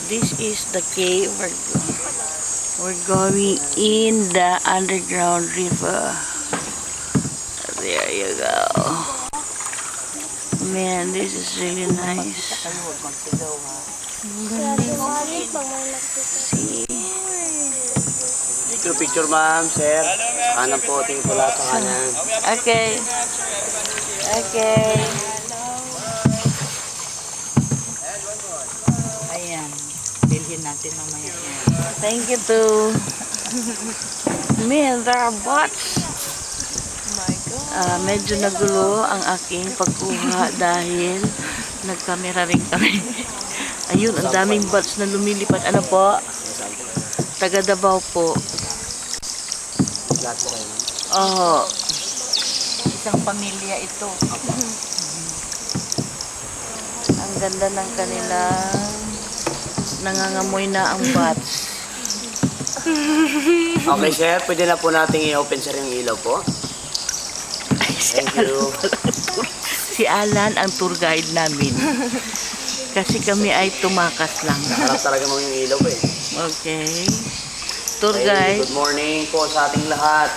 This is the cave. We're going in the underground river. There you go. Man, this is really nice. See? Picture ma'am, sir. Kanan po, tingin po lahat sa kanan. Okay. Okay. Ayan. Bilhin natin mamaya. Thank you too. Man, there are bots. Medyo nagulo ang aking pagkuha dahil nagkamera rin kami. Ayun, ang daming bots na lumilipad. Ano po? Taga Davao po. Lahat po kayo. Oh, Isang pamilya ito. ang ganda ng kanilang nangangamoy na ang bots. Okay sir, pwede na po natin i-open sir yung ilaw po. Thank you. Si Alan ang tour guide namin. Kasi kami ay tumakas lang. Harap talaga mo yung ilaw eh. Okay. Tour Okay, guide. good morning po sa ating lahat.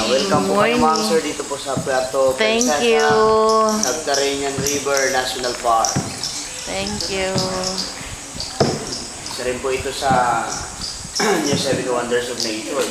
Welcome po kayo ma'am sir dito po sa Puerto Thank Princesa, you. Subterranean River National Park. Thank you. Isa rin po ito sa New 7 Wonders of Nature.